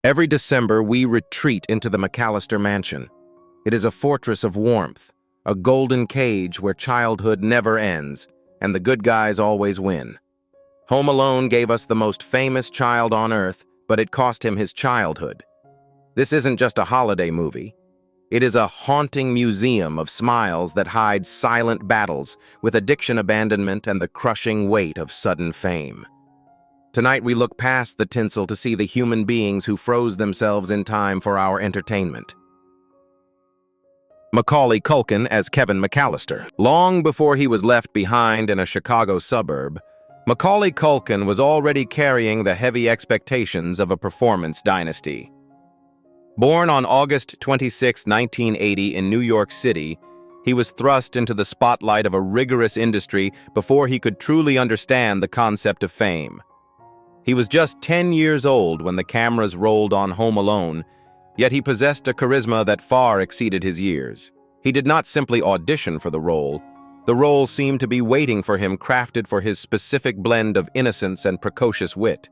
Every December, we retreat into the McCallister mansion. It is a fortress of warmth, a golden cage where childhood never ends, and the good guys always win. Home Alone gave us the most famous child on earth, but it cost him his childhood. This isn't just a holiday movie. It is a haunting museum of smiles that hides silent battles with addiction, abandonment, and the crushing weight of sudden fame. Tonight we look past the tinsel to see the human beings who froze themselves in time for our entertainment. Macaulay Culkin as Kevin McCallister. Long before he was left behind in a Chicago suburb, Macaulay Culkin was already carrying the heavy expectations of a performance dynasty. Born on August 26, 1980 in New York City, he was thrust into the spotlight of a rigorous industry before he could truly understand the concept of fame. He was just 10 years old when the cameras rolled on Home Alone, yet he possessed a charisma that far exceeded his years. He did not simply audition for the role. The role seemed to be waiting for him, crafted for his specific blend of innocence and precocious wit.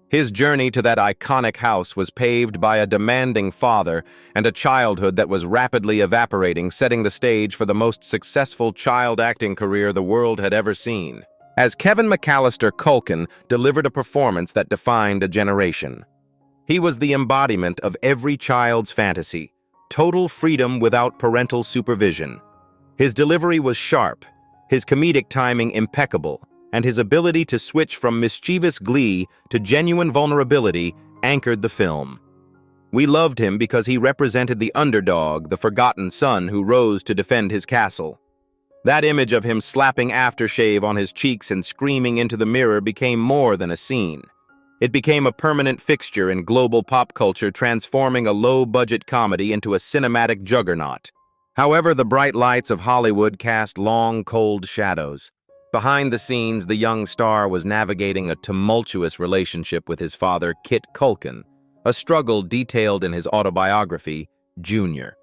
His journey to that iconic house was paved by a demanding father and a childhood that was rapidly evaporating, setting the stage for the most successful child acting career the world had ever seen. As Kevin McCallister, Culkin delivered a performance that defined a generation. He was the embodiment of every child's fantasy, total freedom without parental supervision. His delivery was sharp, his comedic timing impeccable, and his ability to switch from mischievous glee to genuine vulnerability anchored the film. We loved him because he represented the underdog, the forgotten son who rose to defend his castle. That image of him slapping aftershave on his cheeks and screaming into the mirror became more than a scene. It became a permanent fixture in global pop culture, transforming a low-budget comedy into a cinematic juggernaut. However, the bright lights of Hollywood cast long, cold shadows. Behind the scenes, the young star was navigating a tumultuous relationship with his father, Kit Culkin, a struggle detailed in his autobiography, Junior.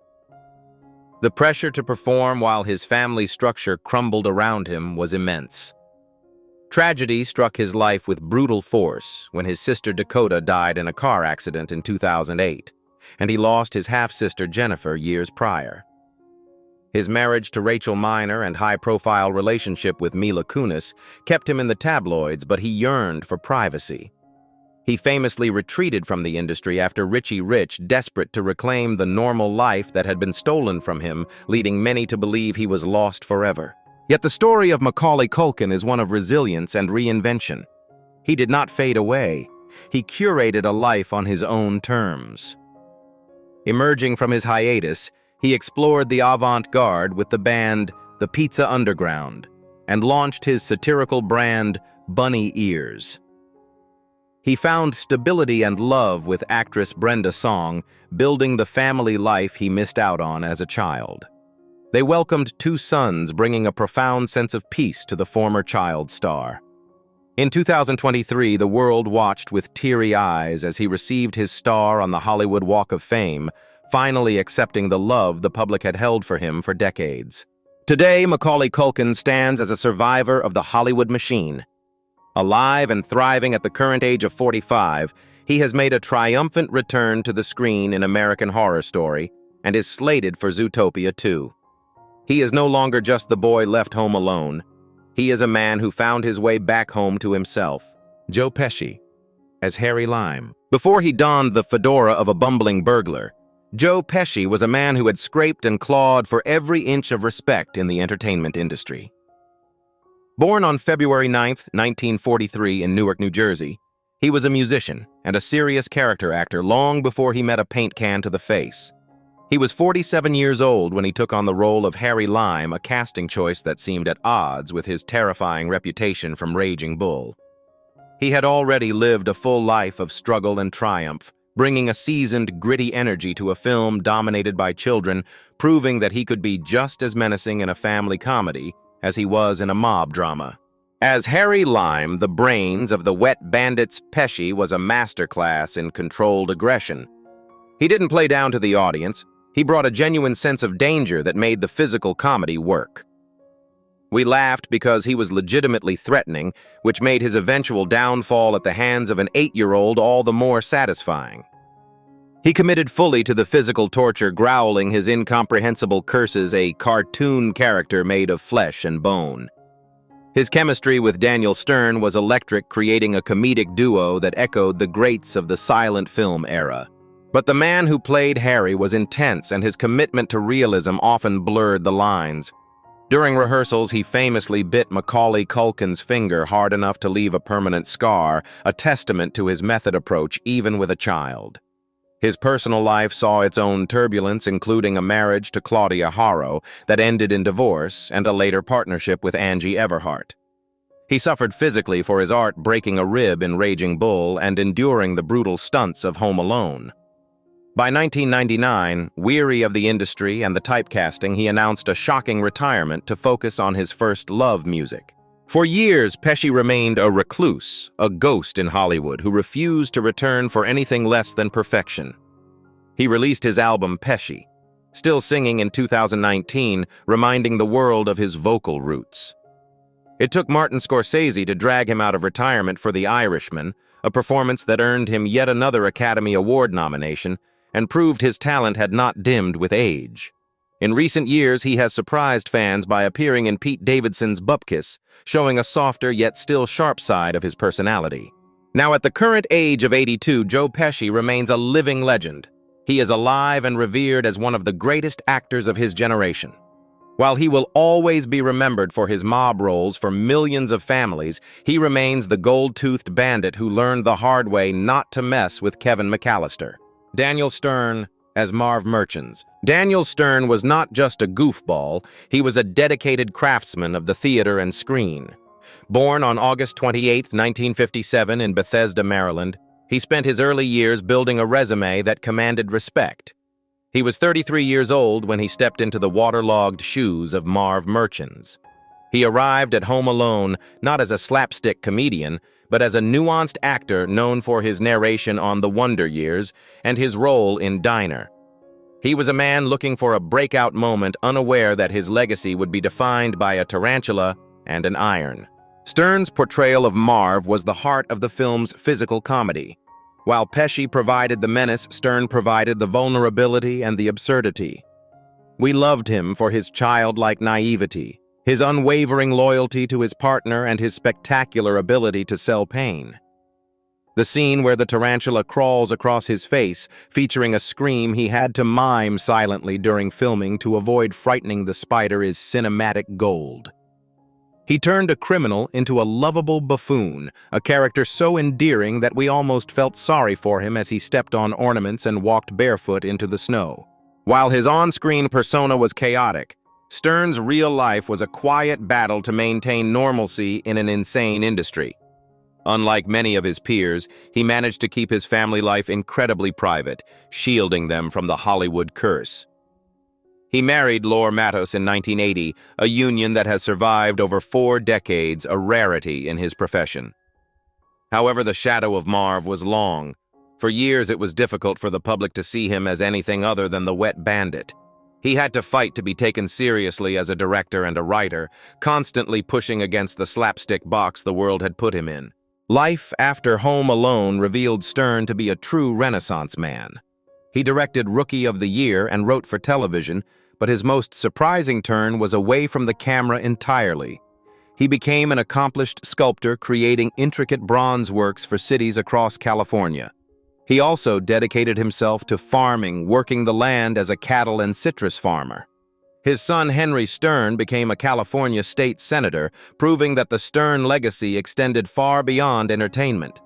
The pressure to perform while his family structure crumbled around him was immense. Tragedy struck his life with brutal force when his sister Dakota died in a car accident in 2008, and he lost his half-sister Jennifer years prior. His marriage to Rachel Miner and high-profile relationship with Mila Kunis kept him in the tabloids, but he yearned for privacy. He famously retreated from the industry after Richie Rich, desperate to reclaim the normal life that had been stolen from him, leading many to believe he was lost forever. Yet the story of Macaulay Culkin is one of resilience and reinvention. He did not fade away. He curated a life on his own terms. Emerging from his hiatus, he explored the avant-garde with the band The Pizza Underground and launched his satirical brand Bunny Ears. He found stability and love with actress Brenda Song, building the family life he missed out on as a child. They welcomed 2 sons, bringing a profound sense of peace to the former child star. In 2023, the world watched with teary eyes as he received his star on the Hollywood Walk of Fame, finally accepting the love the public had held for him for decades. Today, Macaulay Culkin stands as a survivor of the Hollywood machine. Alive and thriving at the current age of 45, he has made a triumphant return to the screen in American Horror Story and is slated for Zootopia 2. He is no longer just the boy left home alone. He is a man who found his way back home to himself. Joe Pesci as Harry Lime. Before he donned the fedora of a bumbling burglar, Joe Pesci was a man who had scraped and clawed for every inch of respect in the entertainment industry. Born on February 9, 1943 in Newark, New Jersey, he was a musician and a serious character actor long before he met a paint can to the face. He was 47 years old when he took on the role of Harry Lime, a casting choice that seemed at odds with his terrifying reputation from Raging Bull. He had already lived a full life of struggle and triumph, bringing a seasoned, gritty energy to a film dominated by children, proving that he could be just as menacing in a family comedy as he was in a mob drama. As Harry Lime, the brains of the Wet Bandits, Pesci was a masterclass in controlled aggression. He didn't play down to the audience. He brought a genuine sense of danger that made the physical comedy work. We laughed because he was legitimately threatening, which made his eventual downfall at the hands of an 8-year-old all the more satisfying. He committed fully to the physical torture, growling his incomprehensible curses, a cartoon character made of flesh and bone. His chemistry with Daniel Stern was electric, creating a comedic duo that echoed the greats of the silent film era. But the man who played Harry was intense, and his commitment to realism often blurred the lines. During rehearsals, he famously bit Macaulay Culkin's finger hard enough to leave a permanent scar, a testament to his method approach even with a child. His personal life saw its own turbulence, including a marriage to Claudia Harrow that ended in divorce and a later partnership with Angie Everhart. He suffered physically for his art, breaking a rib in Raging Bull and enduring the brutal stunts of Home Alone. By 1999, weary of the industry and the typecasting, he announced a shocking retirement to focus on his first love, music. For years, Pesci remained a recluse, a ghost in Hollywood who refused to return for anything less than perfection. He released his album Pesci, still singing in 2019, reminding the world of his vocal roots. It took Martin Scorsese to drag him out of retirement for The Irishman, a performance that earned him yet another Academy Award nomination and proved his talent had not dimmed with age. In recent years, he has surprised fans by appearing in Pete Davidson's Bupkis, showing a softer yet still sharp side of his personality. Now, at the current age of 82, Joe Pesci remains a living legend. He is alive and revered as one of the greatest actors of his generation. While he will always be remembered for his mob roles for millions of families, he remains the gold-toothed bandit who learned the hard way not to mess with Kevin McCallister. Daniel Stern as Marv Merchants. Daniel Stern was not just a goofball, he was a dedicated craftsman of the theater and screen. Born on August 28, 1957 in Bethesda, Maryland, he spent his early years building a resume that commanded respect. He was 33 years old when he stepped into the waterlogged shoes of Marv Merchants. He arrived at Home Alone not as a slapstick comedian, but as a nuanced actor known for his narration on The Wonder Years and his role in Diner. He was a man looking for a breakout moment, unaware that his legacy would be defined by a tarantula and an iron. Stern's portrayal of Marv was the heart of the film's physical comedy. While Pesci provided the menace, Stern provided the vulnerability and the absurdity. We loved him for his childlike naivety, his unwavering loyalty to his partner, and his spectacular ability to sell pain. The scene where the tarantula crawls across his face, featuring a scream he had to mime silently during filming to avoid frightening the spider, is cinematic gold. He turned a criminal into a lovable buffoon, a character so endearing that we almost felt sorry for him as he stepped on ornaments and walked barefoot into the snow. While his on-screen persona was chaotic, Stern's real life was a quiet battle to maintain normalcy in an insane industry. Unlike many of his peers, he managed to keep his family life incredibly private, shielding them from the Hollywood curse. He married Laura Matos in 1980, a union that has survived over 4 decades, a rarity in his profession. However, the shadow of Marv was long. For years, it was difficult for the public to see him as anything other than the wet bandit. He had to fight to be taken seriously as a director and a writer, constantly pushing against the slapstick box the world had put him in. Life after Home Alone revealed Stern to be a true Renaissance man. He directed Rookie of the Year and wrote for television, but his most surprising turn was away from the camera entirely. He became an accomplished sculptor, creating intricate bronze works for cities across California. He also dedicated himself to farming, working the land as a cattle and citrus farmer. His son Henry Stern became a California state senator, proving that the Stern legacy extended far beyond entertainment.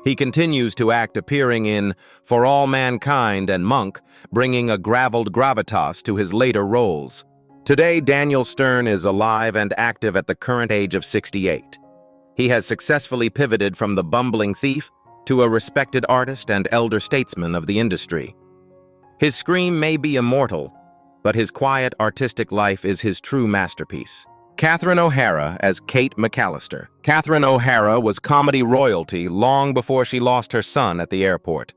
He continues to act, appearing in For All Mankind and Monk, bringing a graveled gravitas to his later roles. Today, Daniel Stern is alive and active at the current age of 68. He has successfully pivoted from the bumbling thief to a respected artist and elder statesman of the industry. His scream may be immortal, but his quiet, artistic life is his true masterpiece. Catherine O'Hara as Kate McCallister. Catherine O'Hara was comedy royalty long before she lost her son at the airport.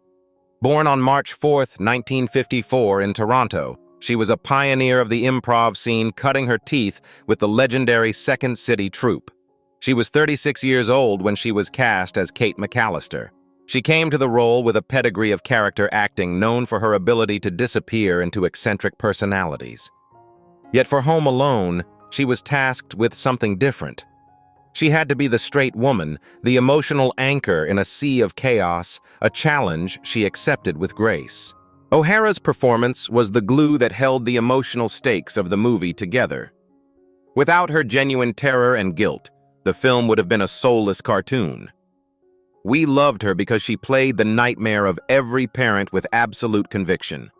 Born on March 4, 1954 in Toronto, She was a pioneer of the improv scene, cutting her teeth with the legendary Second City troupe. She was 36 years old when she was cast as Kate McCallister. She came to the role with a pedigree of character acting known for her ability to disappear into eccentric personalities. Yet for Home Alone, she was tasked with something different. She had to be the straight woman, the emotional anchor in a sea of chaos, a challenge she accepted with grace. O'Hara's performance was the glue that held the emotional stakes of the movie together. Without her genuine terror and guilt, the film would have been a soulless cartoon. We loved her because she played the nightmare of every parent with absolute conviction.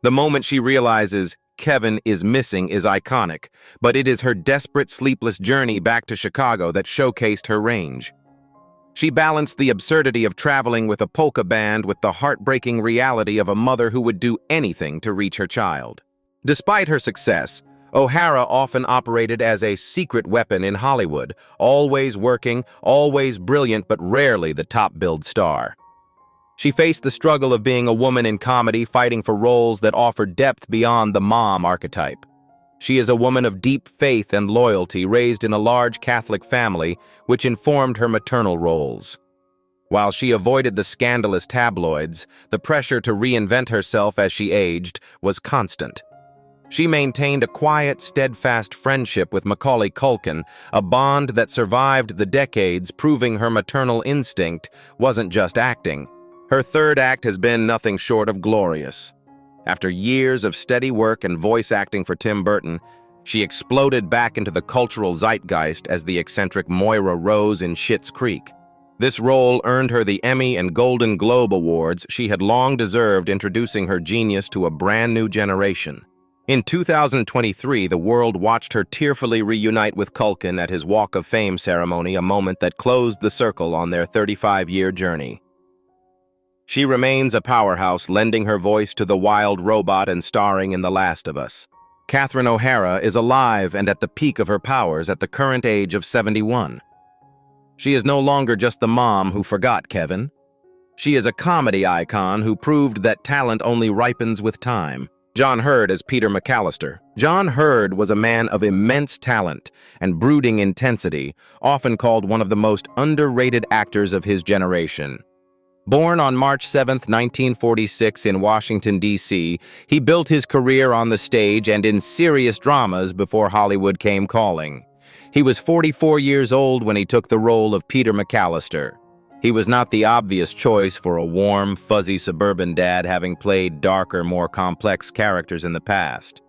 The moment she realizes Kevin is missing is iconic, but it is her desperate, sleepless journey back to Chicago that showcased her range. She balanced the absurdity of traveling with a polka band with the heartbreaking reality of a mother who would do anything to reach her child. Despite her success, O'Hara often operated as a secret weapon in Hollywood, always working, always brilliant, but rarely the top-billed star. She faced the struggle of being a woman in comedy, fighting for roles that offered depth beyond the mom archetype. She is a woman of deep faith and loyalty, raised in a large Catholic family, which informed her maternal roles. While she avoided the scandalous tabloids, the pressure to reinvent herself as she aged was constant. She maintained a quiet, steadfast friendship with Macaulay Culkin, a bond that survived the decades, proving her maternal instinct wasn't just acting. Her third act has been nothing short of glorious. After years of steady work and voice acting for Tim Burton, she exploded back into the cultural zeitgeist as the eccentric Moira Rose in Schitt's Creek. This role earned her the Emmy and Golden Globe Awards she had long deserved, introducing her genius to a brand new generation. In 2023, the world watched her tearfully reunite with Culkin at his Walk of Fame ceremony, a moment that closed the circle on their 35-year journey. She remains a powerhouse, lending her voice to the wild robot and starring in The Last of Us. Catherine O'Hara is alive and at the peak of her powers at the current age of 71. She is no longer just the mom who forgot Kevin. She is a comedy icon who proved that talent only ripens with time. John Hurd as Peter McCallister. John Hurd was a man of immense talent and brooding intensity, often called one of the most underrated actors of his generation. Born on March 7, 1946 in Washington, D.C., he built his career on the stage and in serious dramas before Hollywood came calling. He was 44 years old when he took the role of Peter McCallister. He was not the obvious choice for a warm, fuzzy suburban dad, having played darker, more complex characters in the past.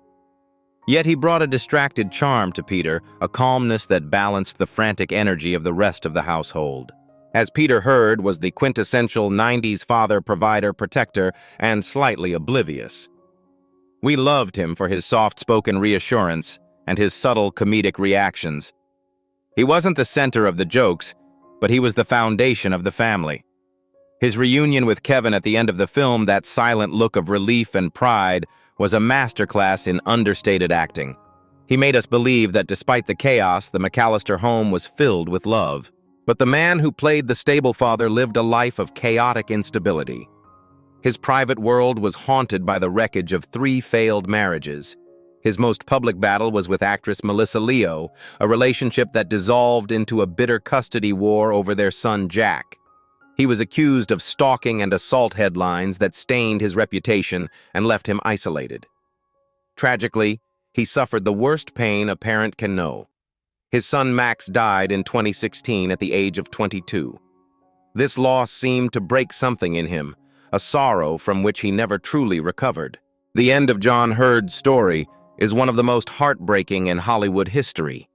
Yet he brought a distracted charm to Peter, a calmness that balanced the frantic energy of the rest of the household. As Peter Hurd was the quintessential 90s father, provider, protector, and slightly oblivious. We loved him for his soft-spoken reassurance and his subtle comedic reactions. He wasn't the center of the jokes, but he was the foundation of the family. His reunion with Kevin at the end of the film, that silent look of relief and pride, was a masterclass in understated acting. He made us believe that despite the chaos, the McCallister home was filled with love. But the man who played the stable father lived a life of chaotic instability. His private world was haunted by the wreckage of 3 failed marriages. His most public battle was with actress Melissa Leo, a relationship that dissolved into a bitter custody war over their son Jack. He was accused of stalking and assault headlines that stained his reputation and left him isolated. Tragically, he suffered the worst pain a parent can know. His son Max died in 2016 at the age of 22. This loss seemed to break something in him, a sorrow from which he never truly recovered. The end of John Hurd's story is one of the most heartbreaking in Hollywood history.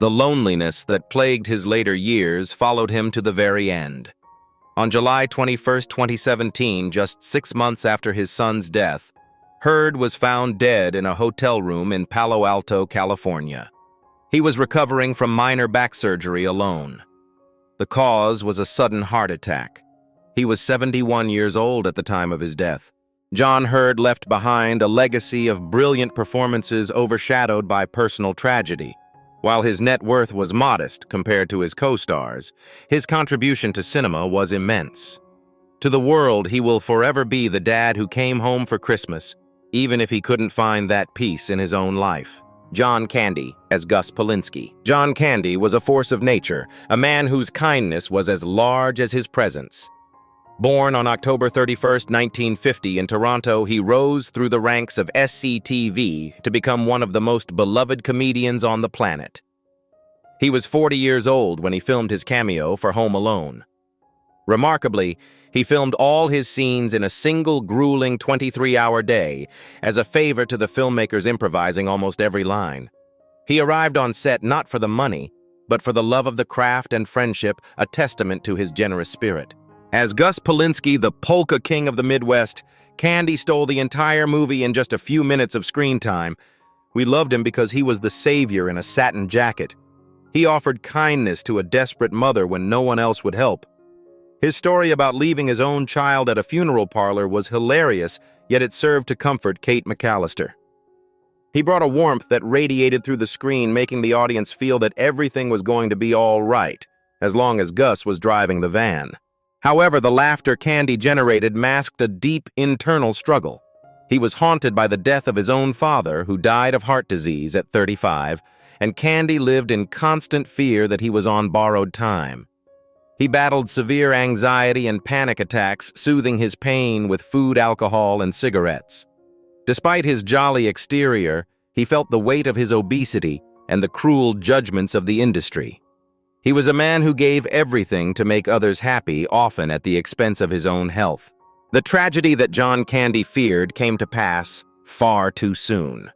The loneliness that plagued his later years followed him to the very end. On July 21, 2017, just 6 months after his son's death, Hurd was found dead in a hotel room in Palo Alto, California. He was recovering from minor back surgery alone. The cause was a sudden heart attack. He was 71 years old at the time of his death. John Hurd left behind a legacy of brilliant performances overshadowed by personal tragedy. While his net worth was modest compared to his co-stars, his contribution to cinema was immense. To the world, he will forever be the dad who came home for Christmas, even if he couldn't find that peace in his own life. John Candy as Gus Polinski. John Candy was a force of nature, a man whose kindness was as large as his presence. Born on October 31, 1950 in Toronto, he rose through the ranks of SCTV to become one of the most beloved comedians on the planet. He was 40 years old when he filmed his cameo for Home Alone. Remarkably, he filmed all his scenes in a single grueling 23-hour day as a favor to the filmmakers improvising almost every line. He arrived on set not for the money, but for the love of the craft and friendship, a testament to his generous spirit. As Gus Polinski, the polka king of the Midwest, Candy stole the entire movie in just a few minutes of screen time. We loved him because he was the savior in a satin jacket. He offered kindness to a desperate mother when no one else would help. His story about leaving his own child at a funeral parlor was hilarious, yet it served to comfort Kate McCallister. He brought a warmth that radiated through the screen, making the audience feel that everything was going to be all right, as long as Gus was driving the van. However, the laughter Candy generated masked a deep internal struggle. He was haunted by the death of his own father, who died of heart disease at 35, and Candy lived in constant fear that he was on borrowed time. He battled severe anxiety and panic attacks, soothing his pain with food, alcohol, and cigarettes. Despite his jolly exterior, he felt the weight of his obesity and the cruel judgments of the industry. He was a man who gave everything to make others happy, often at the expense of his own health. The tragedy that John Candy feared came to pass far too soon.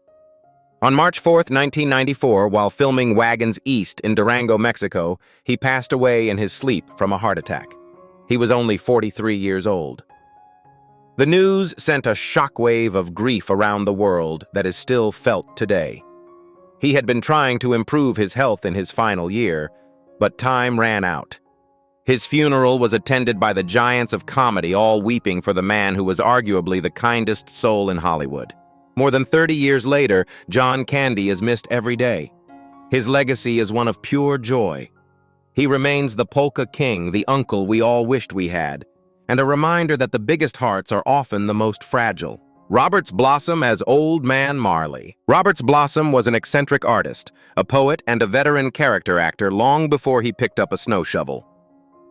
On March 4, 1994, while filming Wagons East in Durango, Mexico, he passed away in his sleep from a heart attack. He was only 43 years old. The news sent a shockwave of grief around the world that is still felt today. He had been trying to improve his health in his final year, but time ran out. His funeral was attended by the giants of comedy, all weeping for the man who was arguably the kindest soul in Hollywood. More than 30 years later, John Candy is missed every day. His legacy is one of pure joy. He remains the polka king, the uncle we all wished we had, and a reminder that the biggest hearts are often the most fragile. Roberts Blossom as Old Man Marley. Roberts Blossom was an eccentric artist, a poet, and a veteran character actor long before he picked up a snow shovel.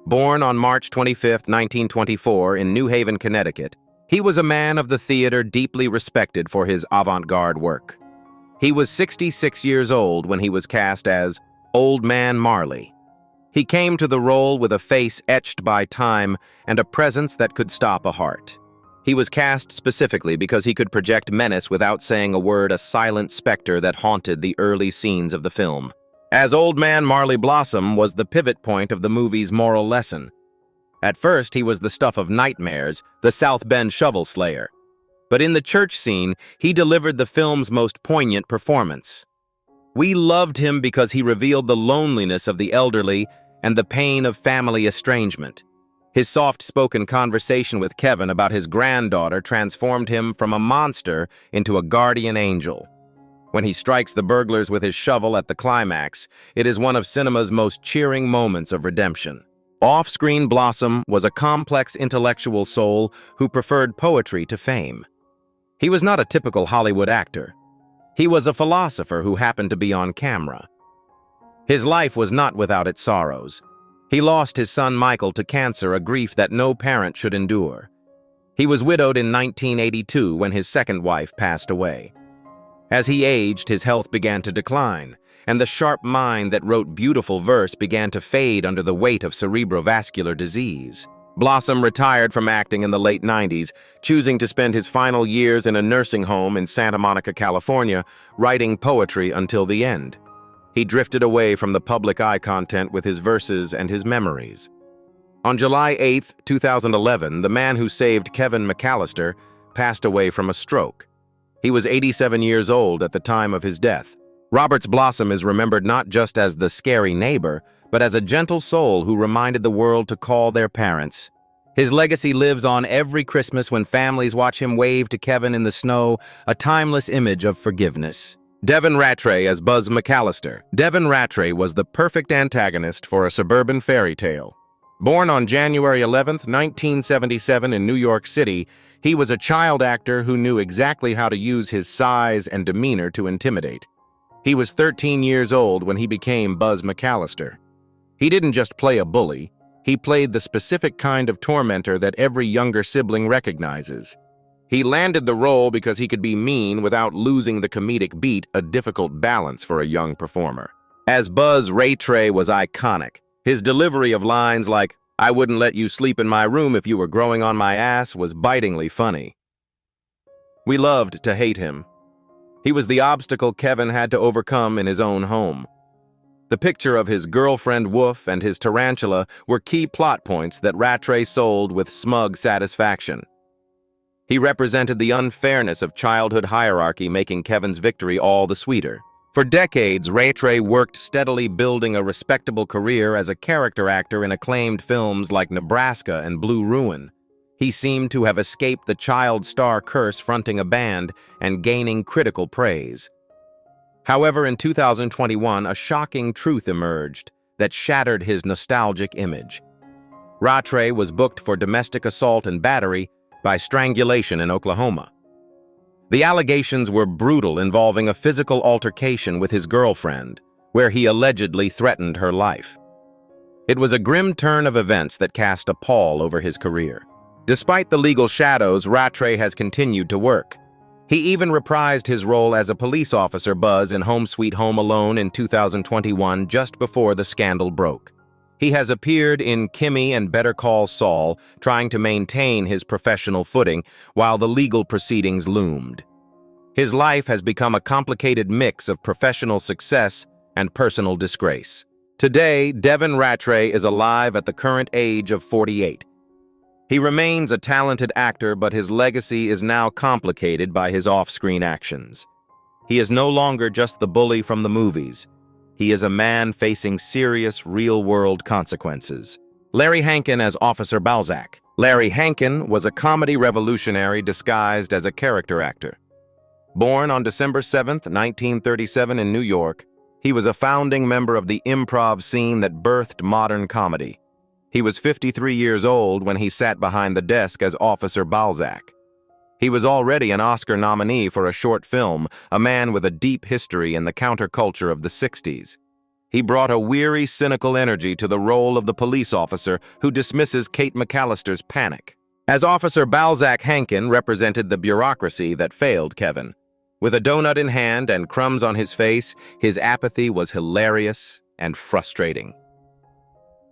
Born on March 25, 1924, in New Haven, Connecticut, he was a man of the theater deeply respected for his avant-garde work. He was 66 years old when he was cast as Old Man Marley. He came to the role with a face etched by time and a presence that could stop a heart. He was cast specifically because he could project menace without saying a word, a silent specter that haunted the early scenes of the film. As Old Man Marley Blossom was the pivot point of the movie's moral lesson. At first, he was the stuff of nightmares, the South Bend shovel slayer. But in the church scene, he delivered the film's most poignant performance. We loved him because he revealed the loneliness of the elderly and the pain of family estrangement. His soft-spoken conversation with Kevin about his granddaughter transformed him from a monster into a guardian angel. When he strikes the burglars with his shovel at the climax, it is one of cinema's most cheering moments of redemption. Off-screen Blossom was a complex intellectual soul who preferred poetry to fame. He was not a typical Hollywood actor. He was a philosopher who happened to be on camera. His life was not without its sorrows. He lost his son Michael to cancer, a grief that no parent should endure. He was widowed in 1982 when his second wife passed away. As he aged, his health began to decline, and the sharp mind that wrote beautiful verse began to fade under the weight of cerebrovascular disease. Blossom retired from acting in the late 90s, choosing to spend his final years in a nursing home in Santa Monica, California, writing poetry until the end. He drifted away from the public eye content with his verses and his memories. On July 8, 2011, the man who saved Kevin McCallister passed away from a stroke. He was 87 years old at the time of his death. Roberts Blossom is remembered not just as the scary neighbor, but as a gentle soul who reminded the world to call their parents. His legacy lives on every Christmas when families watch him wave to Kevin in the snow, a timeless image of forgiveness. Devon Ratray as Buzz McCallister. Devon Ratray was the perfect antagonist for a suburban fairy tale. Born on January 11, 1977 in New York City, He was a child actor who knew exactly how to use his size and demeanor to intimidate. He was 13 years old when he became Buzz McCallister. He didn't just play a bully, he played the specific kind of tormentor that every younger sibling recognizes. He landed the role because he could be mean without losing the comedic beat, a difficult balance for a young performer. As Buzz Ratray was iconic. His delivery of lines like, "I wouldn't let you sleep in my room if you were growing on my ass," was bitingly funny. We loved to hate him. He was the obstacle Kevin had to overcome in his own home. The picture of his girlfriend Wolf and his tarantula were key plot points that Rattray sold with smug satisfaction. He represented the unfairness of childhood hierarchy, making Kevin's victory all the sweeter. For decades, Ratray worked steadily, building a respectable career as a character actor in acclaimed films like Nebraska and Blue Ruin. He seemed to have escaped the child star curse, fronting a band and gaining critical praise. However, in 2021, a shocking truth emerged that shattered his nostalgic image. Rattray was booked for domestic assault and battery by strangulation in Oklahoma. The allegations were brutal, involving a physical altercation with his girlfriend, where he allegedly threatened her life. It was a grim turn of events that cast a pall over his career. Despite the legal shadows, Rattray has continued to work. He even reprised his role as a police officer Buzz in Home Sweet Home Alone in 2021, just before the scandal broke. He has appeared in Kimmy and Better Call Saul, trying to maintain his professional footing while the legal proceedings loomed. His life has become a complicated mix of professional success and personal disgrace. Today, Devon Ratray is alive at the current age of 48. He remains a talented actor, but his legacy is now complicated by his off-screen actions. He is no longer just the bully from the movies. He is a man facing serious, real-world consequences. Larry Hankin as Officer Balzac. Larry Hankin was a comedy revolutionary disguised as a character actor. Born on December 7, 1937 in New York, he was a founding member of the improv scene that birthed modern comedy. He was 53 years old when he sat behind the desk as Officer Balzac. He was already an Oscar nominee for a short film, a man with a deep history in the counterculture of the 60s. He brought a weary, cynical energy to the role of the police officer who dismisses Kate McCallister's panic. As Officer Balzac, Hankin represented the bureaucracy that failed Kevin. With a donut in hand and crumbs on his face, his apathy was hilarious and frustrating.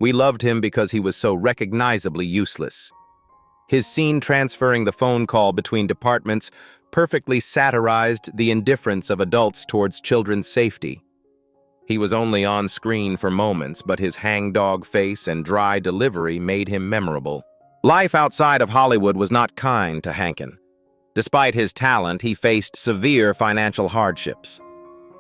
We loved him because he was so recognizably useless. His scene transferring the phone call between departments perfectly satirized the indifference of adults towards children's safety. He was only on screen for moments, but his hangdog face and dry delivery made him memorable. Life outside of Hollywood was not kind to Hankin. Despite his talent, he faced severe financial hardships.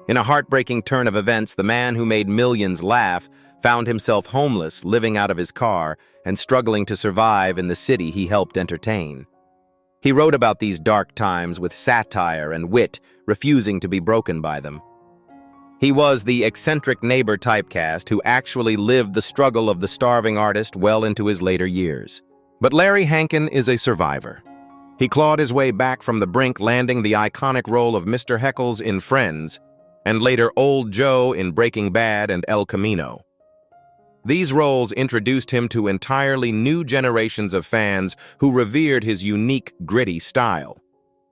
In a heartbreaking turn of events, the man who made millions laugh found himself homeless, living out of his car, and struggling to survive in the city he helped entertain. He wrote about these dark times with satire and wit, refusing to be broken by them. He was the eccentric neighbor typecast who actually lived the struggle of the starving artist well into his later years. But Larry Hankin is a survivor. He clawed his way back from the brink, landing the iconic role of Mr. Heckles in Friends, and later Old Joe in Breaking Bad and El Camino. These roles introduced him to entirely new generations of fans who revered his unique, gritty style.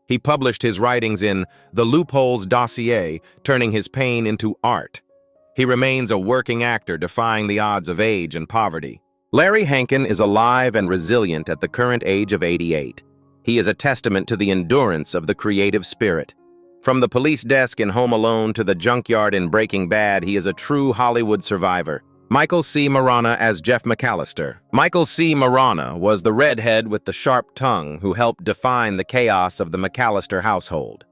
He published his writings in The Loopholes Dossier, turning his pain into art. He remains a working actor, defying the odds of age and poverty. Larry Hankin is alive and resilient at the current age of 88. He is a testament to the endurance of the creative spirit. From the police desk in Home Alone to the junkyard in Breaking Bad, he is a true Hollywood survivor. Michael C. Maronna as Jeff McCallister. Michael C. Maronna was the redhead with the sharp tongue who helped define the chaos of the McCallister household.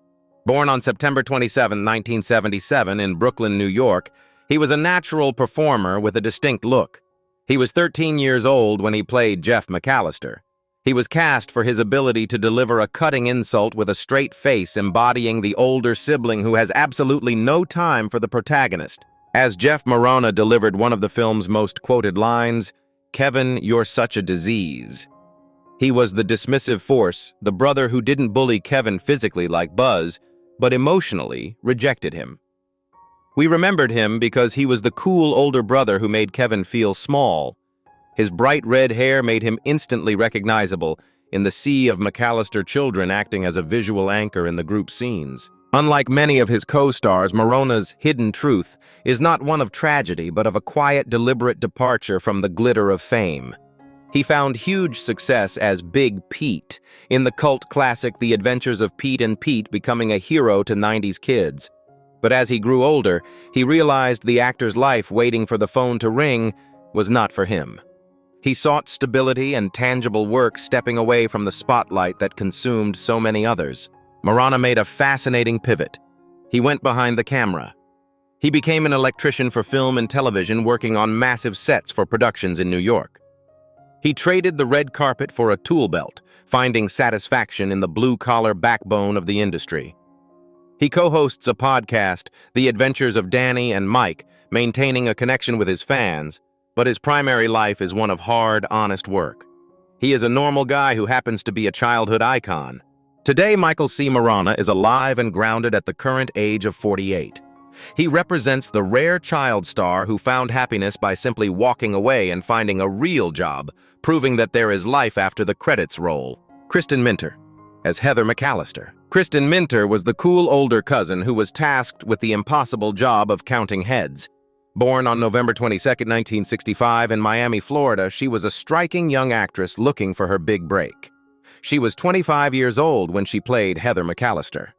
Born on September 27, 1977 in Brooklyn, New York, he was a natural performer with a distinct look. He was 13 years old when he played Jeff McCallister. He was cast for his ability to deliver a cutting insult with a straight face, embodying the older sibling who has absolutely no time for the protagonist. As Jeff, Maronna delivered one of the film's most quoted lines, "Kevin, you're such a disease." He was the dismissive force, the brother who didn't bully Kevin physically like Buzz, but emotionally rejected him. We remembered him because he was the cool older brother who made Kevin feel small. His bright red hair made him instantly recognizable in the sea of McCallister children, acting as a visual anchor in the group scenes. Unlike many of his co-stars, Maronna's hidden truth is not one of tragedy, but of a quiet, deliberate departure from the glitter of fame. He found huge success as Big Pete in the cult classic The Adventures of Pete and Pete, becoming a hero to 90s kids. But as he grew older, he realized the actor's life waiting for the phone to ring was not for him. He sought stability and tangible work, stepping away from the spotlight that consumed so many others. Maronna made a fascinating pivot. He went behind the camera. He became an electrician for film and television, working on massive sets for productions in New York. He traded the red carpet for a tool belt, finding satisfaction in the blue-collar backbone of the industry. He co-hosts a podcast, The Adventures of Danny and Mike, maintaining a connection with his fans, but his primary life is one of hard, honest work. He is a normal guy who happens to be a childhood icon. Today, Michael C. Maronna is alive and grounded at the current age of 48. He represents the rare child star who found happiness by simply walking away and finding a real job, proving that there is life after the credits roll. Kristen Minter, as Heather McCallister. Kristen Minter was the cool older cousin who was tasked with the impossible job of counting heads. Born on November 22, 1965 in Miami, Florida, she was a striking young actress looking for her big break. She was 25 years old when she played Heather McCallister.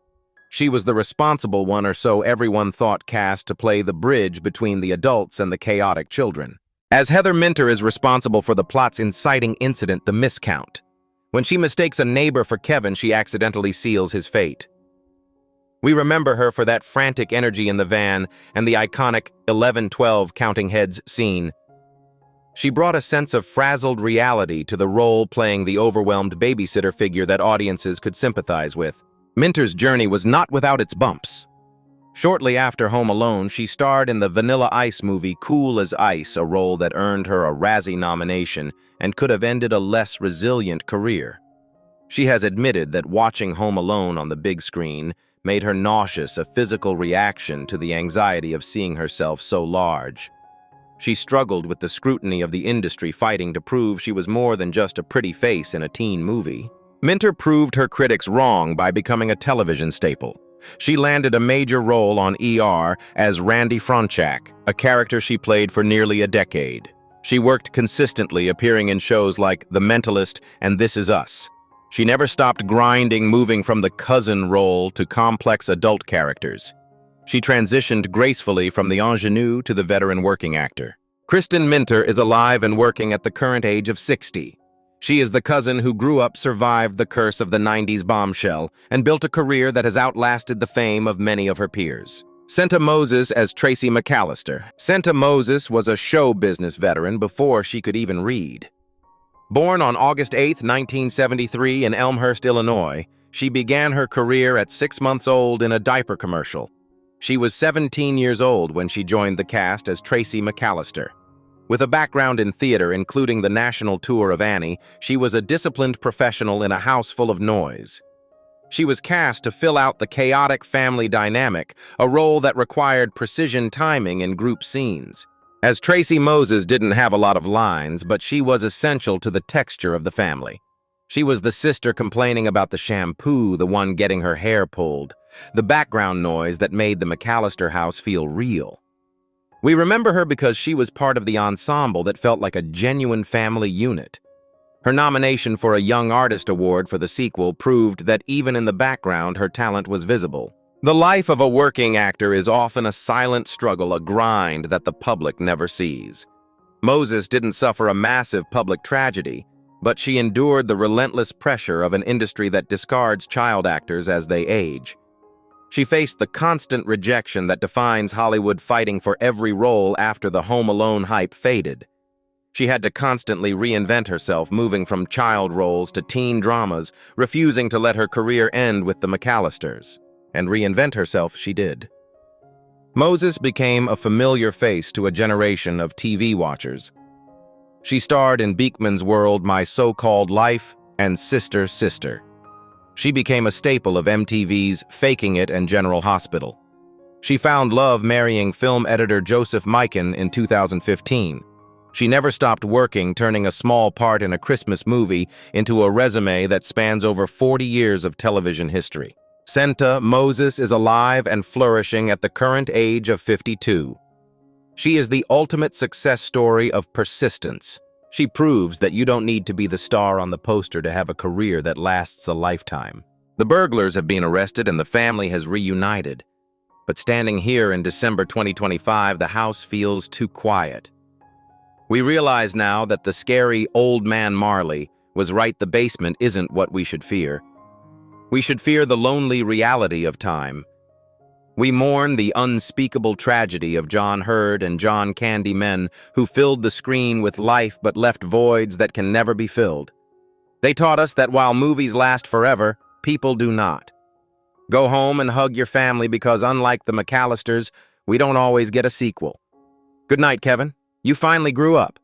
She was the responsible one, or so everyone thought, cast to play the bridge between the adults and the chaotic children. As Heather Minter is responsible for the plot's inciting incident, the miscount. When she mistakes a neighbor for Kevin, she accidentally seals his fate. We remember her for that frantic energy in the van and the iconic 11-12 counting heads scene. She brought a sense of frazzled reality to the role, playing the overwhelmed babysitter figure that audiences could sympathize with. Minter's journey was not without its bumps. Shortly after Home Alone, she starred in the Vanilla Ice movie Cool as Ice, a role that earned her a Razzie nomination and could have ended a less resilient career. She has admitted that watching Home Alone on the big screen made her nauseous, a physical reaction to the anxiety of seeing herself so large. She struggled with the scrutiny of the industry, fighting to prove she was more than just a pretty face in a teen movie. Minter proved her critics wrong by becoming a television staple. She landed a major role on ER as Randy Fronczak, a character she played for nearly a decade. She worked consistently, appearing in shows like The Mentalist and This Is Us. She never stopped grinding, moving from the cousin role to complex adult characters. She transitioned gracefully from the ingenue to the veteran working actor. Kristen Minter is alive and working at the current age of 60. She is the cousin who grew up, survived the curse of the 90s bombshell, and built a career that has outlasted the fame of many of her peers. Senta Moses as Tracy McCallister. Senta Moses was a show business veteran before she could even read. Born on August 8, 1973 in Elmhurst, Illinois, she began her career at 6 months old in a diaper commercial. She was 17 years old when she joined the cast as Tracy McCallister. With a background in theater, including the national tour of Annie, she was a disciplined professional in a house full of noise. She was cast to fill out the chaotic family dynamic, a role that required precision timing in group scenes. As Tracy Moses didn't have a lot of lines, but she was essential to the texture of the family. She was the sister complaining about the shampoo, the one getting her hair pulled, the background noise that made the McCallister house feel real. We remember her because she was part of the ensemble that felt like a genuine family unit. Her nomination for a Young Artist Award for the sequel proved that even in the background, her talent was visible. The life of a working actor is often a silent struggle, a grind that the public never sees. Moses didn't suffer a massive public tragedy, but she endured the relentless pressure of an industry that discards child actors as they age. She faced the constant rejection that defines Hollywood, fighting for every role after the Home Alone hype faded. She had to constantly reinvent herself, moving from child roles to teen dramas, refusing to let her career end with the McCallisters. And reinvent herself she did. Moses became a familiar face to a generation of TV watchers. She starred in Beekman's World, My So-Called Life, and Sister, Sister. She became a staple of MTV's Faking It and General Hospital. She found love marrying film editor Joseph Mikan in 2015. She never stopped working, turning a small part in a Christmas movie into a resume that spans over 40 years of television history. Senta Moses is alive and flourishing at the current age of 52. She is the ultimate success story of persistence. She proves that you don't need to be the star on the poster to have a career that lasts a lifetime. The burglars have been arrested and the family has reunited. But standing here in December 2025, the house feels too quiet. We realize now that the scary old man Marley was right. The basement isn't what we should fear. We should fear the lonely reality of time. We mourn the unspeakable tragedy of John Hurd and John Candy men who filled the screen with life but left voids that can never be filled. They taught us that while movies last forever, people do not. Go home and hug your family because unlike the McCallisters, we don't always get a sequel. Good night, Kevin. You finally grew up.